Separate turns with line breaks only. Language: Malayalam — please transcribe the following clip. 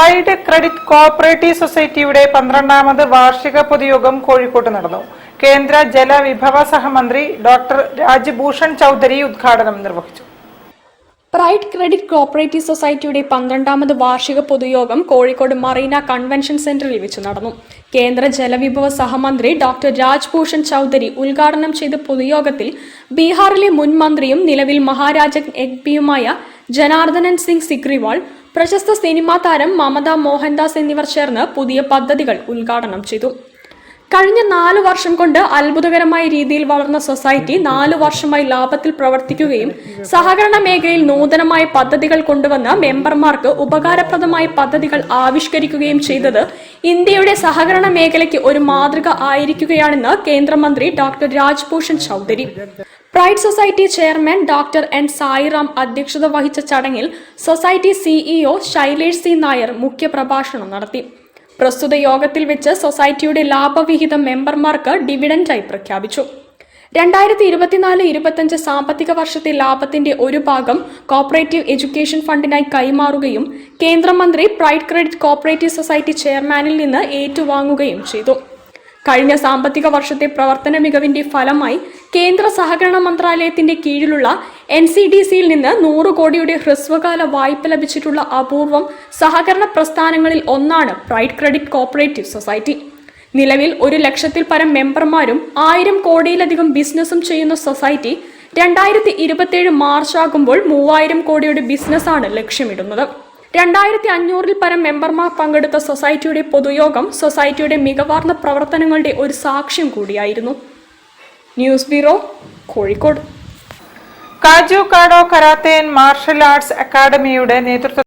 പ്രൈഡ് ക്രെഡിറ്റ് കോഓപ്പറേറ്റീവ് സൊസൈറ്റിയുടെ 12ാമത് വാർഷിക പൊതുയോഗം കോഴിക്കോട്ട് നടന്നു. കേന്ദ്ര ജലവിഭവ സഹമന്ത്രി ഡോക്ടർ രാജ്ഭൂഷൺ ചൌധരി ഉദ്ഘാടനം നിർവഹിച്ചു.
പ്രൈഡ് ക്രെഡിറ്റ് കോഓപ്പറേറ്റീവ് സൊസൈറ്റിയുടെ 12ാമത് വാർഷിക പൊതുയോഗം കോഴിക്കോട് മറീന കൺവെൻഷൻ സെന്ററിൽ വെച്ച് നടന്നു. കേന്ദ്ര ജലവിഭവ സഹമന്ത്രി ഡോക്ടർ രാജ്ഭൂഷൺ ചൌധരി ഉദ്ഘാടനം ചെയ്ത പൊതുയോഗത്തിൽ ബീഹാറിലെ മുൻ മന്ത്രിയും നിലവിൽ മഹാരാജൻ എംപിയുമായ ജനാർദ്ദനൻ സിംഗ് സിഗ്രിവാൾ, പ്രശസ്ത സിനിമാ താരം മമത മോഹൻദാസ് എന്നിവർ ചേർന്ന് പുതിയ പദ്ധതികൾ ഉദ്ഘാടനം ചെയ്തു. കഴിഞ്ഞ 4 വർഷം കൊണ്ട് അത്ഭുതകരമായ രീതിയിൽ വളർന്ന സൊസൈറ്റി 4 വർഷമായി ലാഭത്തിൽ പ്രവർത്തിക്കുകയും സഹകരണ മേഖലയിൽ നൂതനമായ പദ്ധതികൾ കൊണ്ടുവന്ന് മെമ്പർമാർക്ക് ഉപകാരപ്രദമായ പദ്ധതികൾ ആവിഷ്കരിക്കുകയും ചെയ്തത് ഇന്ത്യയുടെ സഹകരണ മേഖലയ്ക്ക് ഒരു മാതൃക ആയിരിക്കുകയാണെന്ന് കേന്ദ്രമന്ത്രി doctor Rajbhushan Chaudhary. Pride society chairman doctor N Sairam അധ്യക്ഷത വഹിച്ച ചടങ്ങിൽ society CEO Shailesh C Nair മുഖ്യപ്രഭാഷണം നടത്തി. പ്രസ്തുത യോഗത്തിൽ വെച്ച് സൊസൈറ്റിയുടെ ലാഭവിഹിതം മെമ്പർമാർക്ക് ഡിവിഡന്റായി പ്രഖ്യാപിച്ചു. 2024-25 സാമ്പത്തിക വർഷത്തെ ലാഭത്തിന്റെ ഒരു ഭാഗം കോഓപ്പറേറ്റീവ് എഡ്യൂക്കേഷൻ ഫണ്ടിനായി കൈമാറുകയും കേന്ദ്രമന്ത്രി പ്രൈഡ് ക്രെഡിറ്റ് കോഓപ്പറേറ്റീവ് സൊസൈറ്റി ചെയർമാനിൽ നിന്ന് ഏറ്റുവാങ്ങുകയും ചെയ്തു. കഴിഞ്ഞ സാമ്പത്തിക വർഷത്തെ പ്രവർത്തന മികവിന്റെ ഫലമായി കേന്ദ്ര സഹകരണ മന്ത്രാലയത്തിന്റെ കീഴിലുള്ള NCDCയിൽ നിന്ന് 100 കോടിയുടെ ഹ്രസ്വകാല വായ്പ ലഭിച്ചിട്ടുള്ള അപൂർവം സഹകരണ പ്രസ്ഥാനങ്ങളിൽ ഒന്നാണ് പ്രൈഡ് ക്രെഡിറ്റ് കോഓപ്പറേറ്റീവ് സൊസൈറ്റി. നിലവിൽ 1 ലക്ഷത്തിൽ പരം മെമ്പർമാരും 1000 കോടിയിലധികം ബിസിനസ്സും ചെയ്യുന്ന സൊസൈറ്റി 2027 മാർച്ച് ആകുമ്പോൾ 3000 കോടിയുടെ ബിസിനസ്സാണ് ലക്ഷ്യമിടുന്നത്. 2500-ൽ പരം മെമ്പർമാർ പങ്കെടുത്ത സൊസൈറ്റിയുടെ പൊതുയോഗം സൊസൈറ്റിയുടെ മികവാർന്ന പ്രവർത്തനങ്ങളുടെ ഒരു സാക്ഷ്യം കൂടിയായിരുന്നു. News bureau, Kozhikode.
കാജു കാഡോ കരാത്തെ ആൻഡ് മാർഷൽ ആർട്സ് അക്കാദമിയുടെ നേതൃത്വത്തിൽ